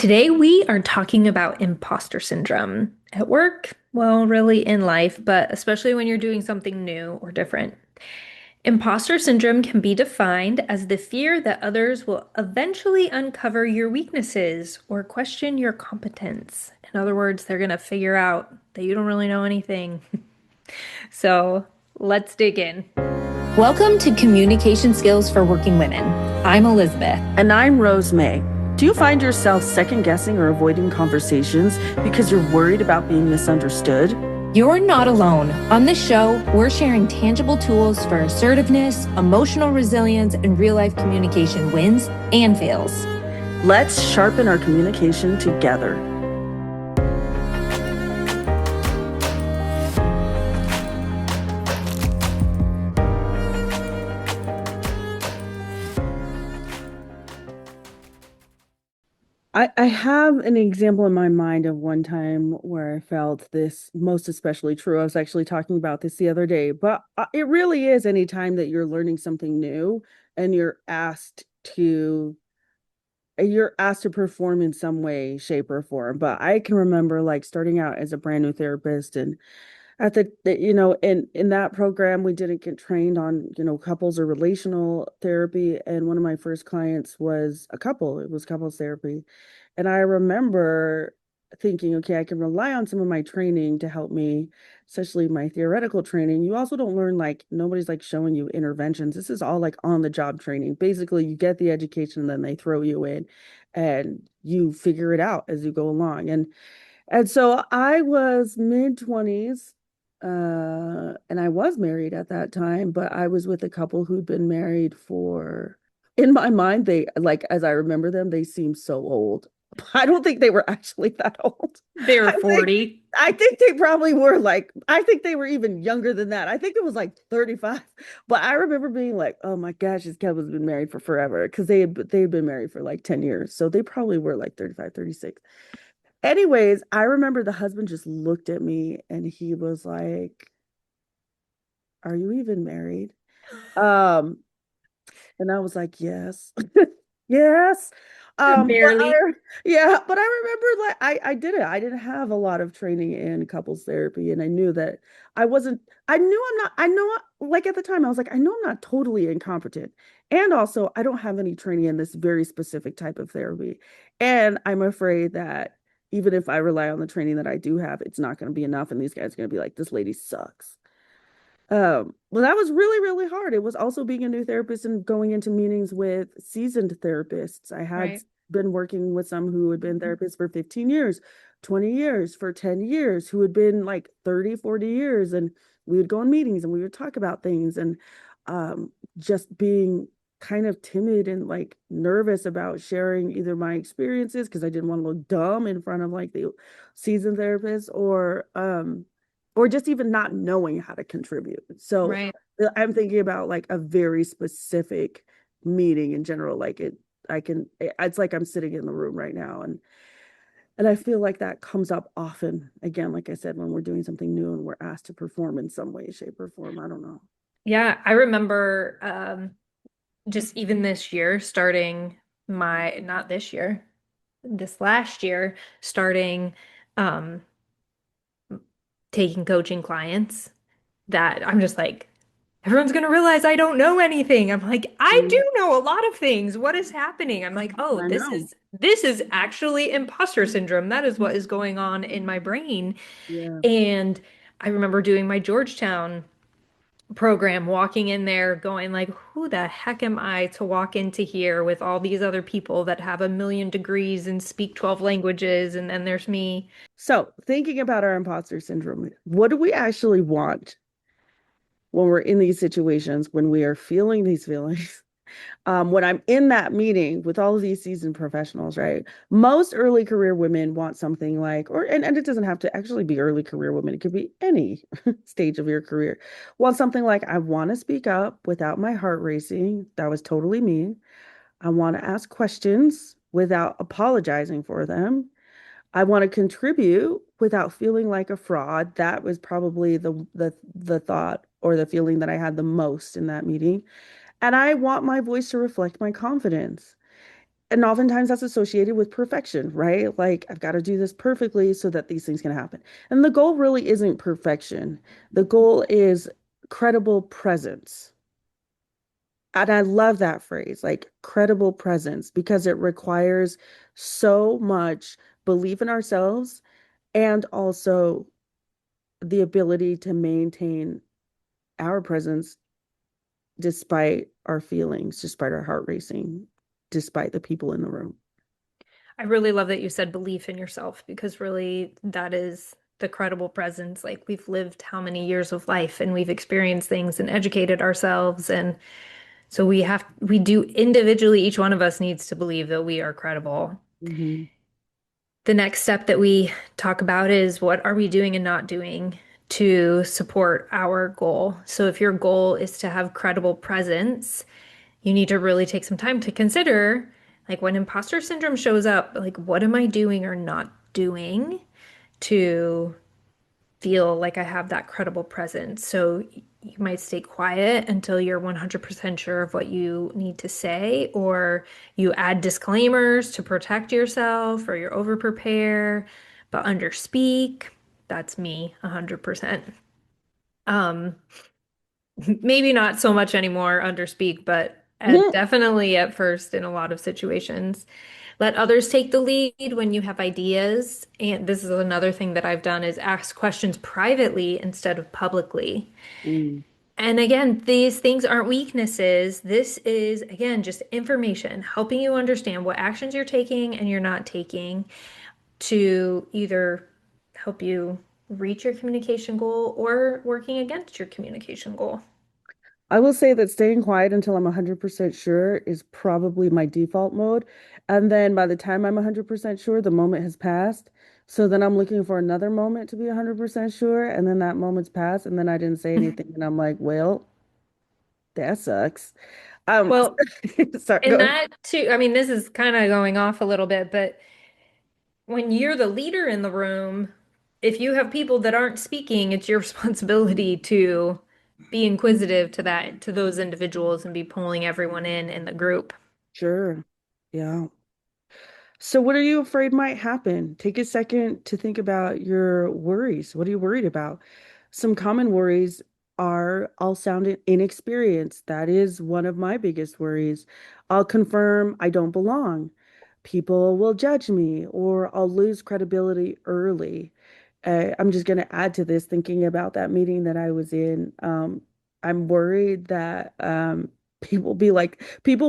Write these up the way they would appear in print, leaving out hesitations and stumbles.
Today, we are talking about imposter syndrome at work, well, really in life, but especially when you're doing something new or different. Imposter syndrome can be defined as the fear that others will eventually uncover your weaknesses or question your competence. In other words, they're going to figure out that you don't really know anything. So let's dig in. Welcome to Communication Skills for Working Women. I'm Elizabeth. And I'm Rose May. Do you find yourself second guessing or avoiding conversations because you're worried about being misunderstood? You're not alone. On this show, we're sharing tangible tools for assertiveness, emotional resilience, and real-life communication wins and fails. Let's sharpen our communication together. I have an example in my mind of one time where I felt this most especially true. I was actually talking about this the other day, but it really is any time that you're learning something new and you're asked to perform in some way, shape, or form. But I can remember like starting out as a brand new therapist, and at in that program we didn't get trained on couples or relational therapy, and one of my first clients was a couple. It was couples therapy, and I remember thinking, okay, I can rely on some of my training to help me, especially my theoretical training. You also don't learn, like, nobody's like showing you interventions. This is all like on the job training. Basically, you get the education and then they throw you in and you figure it out as you go along. And so I was mid 20s, and I was married at that time, but I was with a couple who'd been married for, in my mind, they, like, as I remember them, they seemed so old. I don't think they were actually that old. They were I think 40. I think they probably were, like, I think they were even younger than that. I think it was like 35. But I remember being like, oh my gosh, this couple's been married for forever, because they'd been married for like 10 years. So they probably were like 35, 36. Anyways, I remember the husband just looked at me and he was like, "Are you even married?" Um, and I was like, "Yes." Yes. But Barely. but I remember, like, I did it. I didn't have a lot of training in couples therapy, and I knew that I wasn't, I knew I'm not, I know, like, at the time I was like, I know I'm not totally incompetent. And also I don't have any training in this very specific type of therapy. And I'm afraid that even if I rely on the training that I do have, it's not going to be enough. And these guys are going to be like, this lady sucks. Well, that was really, really hard. It was also being a new therapist and going into meetings with seasoned therapists. I had Right. been working with some who had been therapists for 15 years, 20 years, for 10 years, who had been like 30, 40 years. And we would go in meetings and we would talk about things, and just being kind of timid and like nervous about sharing either my experiences because I didn't want to look dumb in front of like the seasoned therapist, or just even not knowing how to contribute. So Right. I'm thinking about like a very specific meeting in general. It's like I'm sitting in the room right now, and I feel like that comes up often. Again, like I said, when we're doing something new and we're asked to perform in some way, shape, or form. I don't know. Yeah, I remember just even this year starting not this year, this last year starting um taking coaching clients that I'm just like, everyone's gonna realize I don't know anything. I'm like, I Mm, do know a lot of things. What is happening? I'm like, oh, I know. this is actually imposter syndrome. That is what is going on in my brain. Yeah. And I remember doing my Georgetown program, walking in there going like, who the heck am I to walk into here with all these other people that have a million degrees and speak 12 languages, and then there's me. So, thinking about our imposter syndrome, what do we actually want when we're in these situations, when we are feeling these feelings? When I'm in that meeting with all of these seasoned professionals, right? Most early career women want something like, and it doesn't have to actually be early career women, it could be any stage of your career. Want something like, I want to speak up without my heart racing. That was totally me. I want to ask questions without apologizing for them. I want to contribute without feeling like a fraud. That was probably the thought or the feeling that I had the most in that meeting. And I want my voice to reflect my confidence. And oftentimes that's associated with perfection, right? Like I've got to do this perfectly so that these things can happen. And the goal really isn't perfection. The goal is credible presence. And I love that phrase, like credible presence, because it requires so much belief in ourselves and also the ability to maintain our presence despite our feelings, despite our heart racing, despite the people in the room. I really love that you said belief in yourself because really that is the credible presence. Like we've lived how many years of life and we've experienced things and educated ourselves. And so we do individually, each one of us needs to believe that we are credible. Mhm. The next step that we talk about is what are we doing and not doing to support our goal? So if your goal is to have credible presence, you need to really take some time to consider, like when imposter syndrome shows up, like what am I doing or not doing to feel like I have that credible presence? So you might stay quiet until you're 100% sure of what you need to say, or you add disclaimers to protect yourself, or you're over prepare, but underspeak. That's me 100%. Um, Maybe not so much anymore underspeak, but definitely at first in a lot of situations. Let others take the lead when you have ideas. And this is another thing that I've done is ask questions privately instead of publicly. Mm. And again, these things aren't weaknesses. This is, again, just information, helping you understand what actions you're taking and you're not taking to either help you reach your communication goal or working against your communication goal. I will say that staying quiet until I'm 100% sure is probably my default mode. And then by the time I'm 100% sure, the moment has passed. So then I'm looking for another moment to be 100% sure. And then that moment's passed. And then I didn't say anything. And I'm like, well, that sucks. Um, Well, sorry, go and ahead. that too, I mean, this is kind of going off a little bit, but when you're the leader in the room, if you have people that aren't speaking, it's your responsibility to be inquisitive to to those individuals and be pulling everyone in the group. Sure. Yeah. So, what are you afraid might happen? Take a second to think about your worries. What are you worried about? Some common worries are I'll sound inexperienced. That is one of my biggest worries. I'll confirm I don't belong. People will judge me, or I'll lose credibility early. I'm just going to add to this thinking about that meeting that I was in. I'm worried that people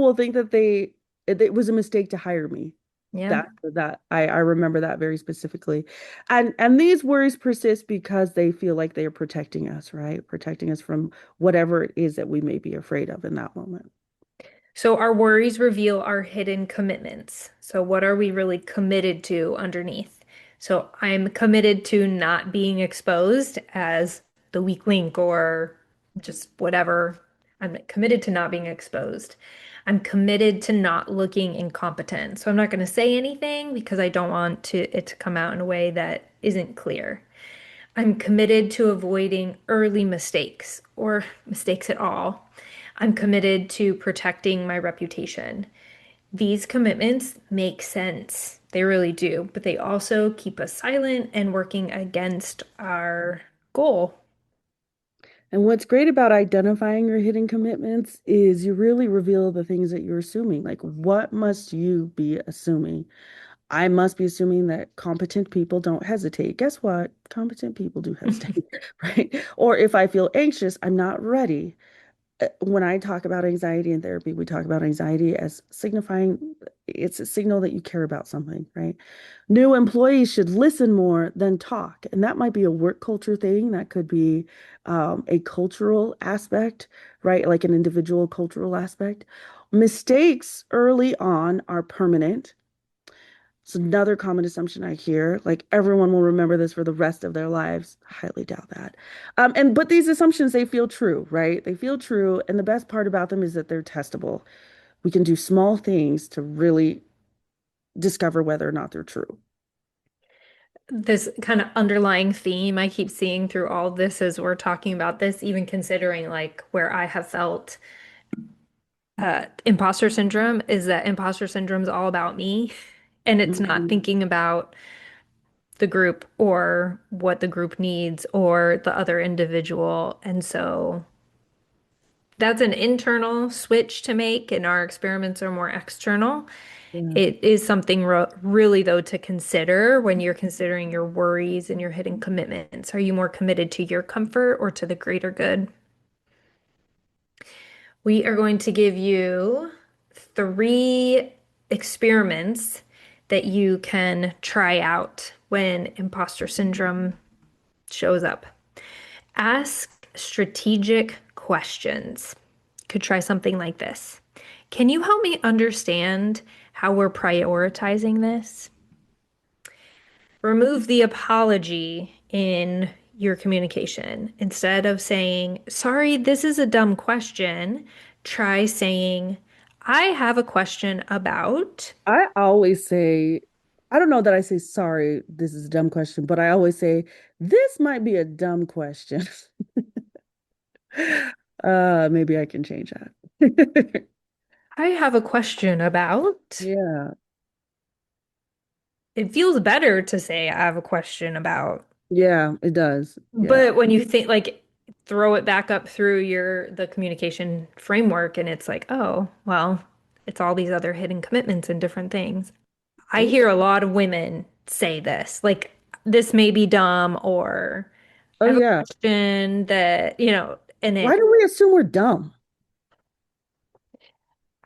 will think that it was a mistake to hire me. Yeah. That I remember that very specifically. And these worries persist because they feel like they are protecting us, right? Protecting us from whatever it is that we may be afraid of in that moment. So our worries reveal our hidden commitments. So what are we really committed to underneath? So I'm committed to not being exposed as the weak link or just whatever. I'm committed to not being exposed. I'm committed to not looking incompetent. So I'm not going to say anything because I don't want it to come out in a way that isn't clear. I'm committed to avoiding early mistakes or mistakes at all. I'm committed to protecting my reputation. These commitments make sense. They really do, but they also keep us silent and working against our goal. And what's great about identifying your hidden commitments is you really reveal the things that you're assuming. Like, what must you be assuming? I must be assuming that competent people don't hesitate. Guess what? Competent people do hesitate, right? Or if I feel anxious, I'm not ready. When I talk about anxiety in therapy, we talk about anxiety as signifying it's a signal that you care about something, right? New employees should listen more than talk. And that might be a work culture thing. That could be a cultural aspect, right? Like an individual cultural aspect. Mistakes early on are permanent. It's another common assumption I hear. Like everyone will remember this for the rest of their lives. Highly doubt that. And but these assumptions, they feel true, right? They feel true. And the best part about them is that they're testable. We can do small things to really discover whether or not they're true. This kind of underlying theme I keep seeing through all of this as we're talking about this, even considering like where I have felt Imposter syndrome is that imposter syndrome is all about me, and it's not Mhm. thinking about the group or what the group needs or the other individual. And so that's an internal switch to make, and our experiments are more external. Yeah. It is something really, though, to consider when you're considering your worries and your hidden commitments. Are you more committed to your comfort or to the greater good? We are going to give you three experiments that you can try out when imposter syndrome shows up. Ask strategic questions. Could try something like this. Can you help me understand how we're prioritizing this? Remove the apology in your communication. Instead of saying, sorry, this is a dumb question, try saying, I have a question about. I always say, I don't know that I say, sorry, this is a dumb question, but I always say, this might be a dumb question. Maybe I can change that. I have a question about. Yeah. It feels better to say, I have a question about. Yeah, it does. Yeah. But when you think like throw it back up through the communication framework and it's like, oh, well, it's all these other hidden commitments and different things. I Oops. hear a lot of women say this, like this may be dumb or I Oh, have a yeah. question that, and Why it do we assume we're dumb?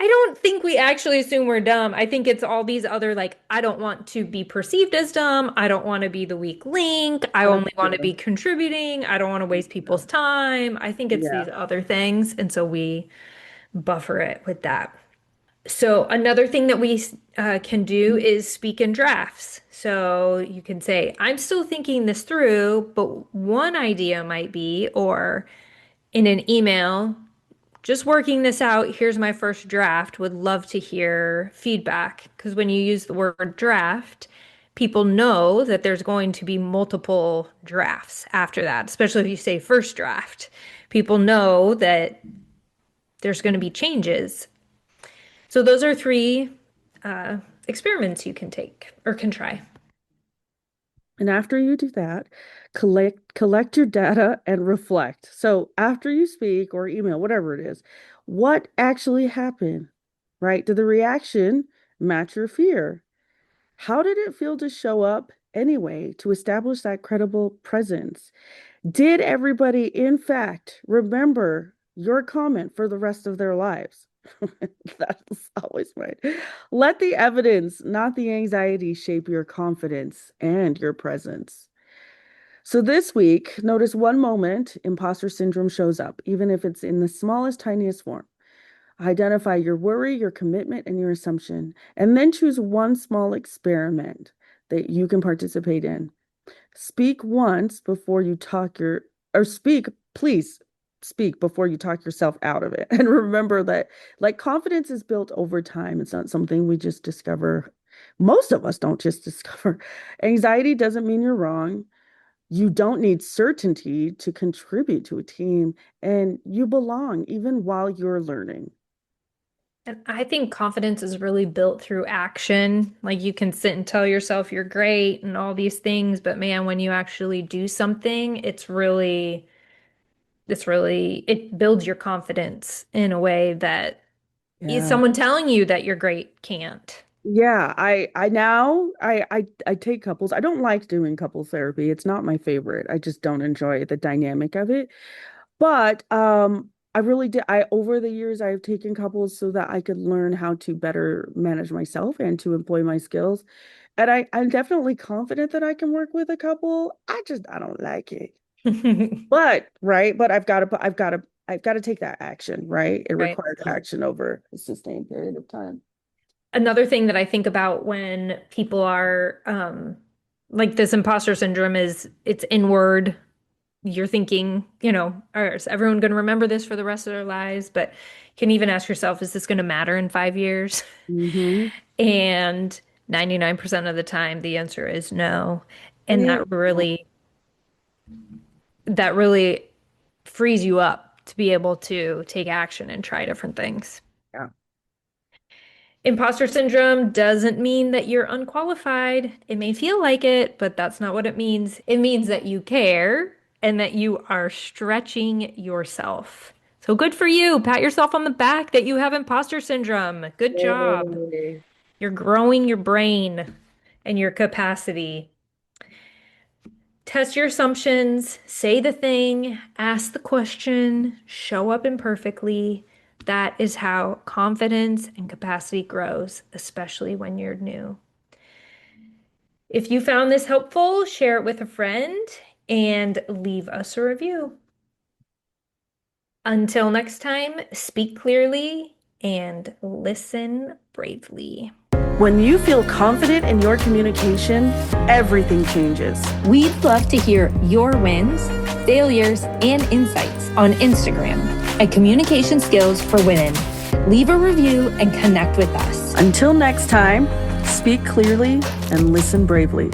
I don't think we actually assume we're dumb. I think it's all these other, like, I don't want to be perceived as dumb. I don't want to be the weak link. I That's only want to true. be contributing. I don't want to waste people's time. I think it's these Yeah. other things. And so we buffer it with that. So another thing that we can do is speak in drafts. So you can say, I'm still thinking this through, but one idea might be, or in an email, just working this out. Here's my first draft. Would love to hear feedback. Because when you use the word draft, people know that there's going to be multiple drafts after that, especially if you say first draft. People know that there's going to be changes. So those are three uh, experiments you can take or can try. And after you do that, collect your data and reflect. So after you speak or email, whatever it is, what actually happened, right? Did the reaction match your fear? How did it feel to show up anyway to establish that credible presence? Did everybody, in fact, remember your comment for the rest of their lives? That's always right. Let the evidence, not the anxiety, shape your confidence and your presence. So this week, notice one moment imposter syndrome shows up, even if it's in the smallest, tiniest form. Identify your worry, your commitment, and your assumption, and then choose one small experiment that you can participate in. Speak once before you talk your, or speak, please speak before you talk yourself out of it. And remember that, like, confidence is built over time. It's not something we just discover. Most of us don't just discover. Anxiety doesn't mean you're wrong. You don't need certainty to contribute to a team, and you belong even while you're learning. And I think confidence is really built through action. Like you can sit and tell yourself you're great and all these things, but man, when you actually do something, it builds your confidence in a way that Yeah. someone telling you that you're great can't. Yeah, I now I take couples. I don't like doing couples therapy. It's not my favorite. I just don't enjoy the dynamic of it. But I really did I over the years I've taken couples so that I could learn how to better manage myself and to employ my skills. And I'm definitely confident that I can work with a couple. I don't like it. But right, but I've got to take that action, right? It Right. requires action over a sustained period of time. Another thing that I think about when people are like this imposter syndrome is it's inward. You're thinking, is everyone going to remember this for the rest of their lives? But you can even ask yourself, is this going to matter in 5 years? Hmm. And 99% of the time, the answer is no. And Yeah. that really frees you up to be able to take action and try different things. Imposter syndrome doesn't mean that you're unqualified. It may feel like it, but that's not what it means. It means that you care and that you are stretching yourself. So good for you. Pat yourself on the back that you have imposter syndrome. Good job. Yay. You're growing your brain and your capacity. Test your assumptions, say the thing, ask the question, show up imperfectly. That is how confidence and capacity grows, especially when you're new. If you found this helpful, share it with a friend and leave us a review. Until next time, speak clearly and listen bravely. When you feel confident in your communication, everything changes. We'd love to hear your wins, failures, and insights on Instagram at Communication Skills for Women. Leave a review and connect with us. Until next time, speak clearly and listen bravely.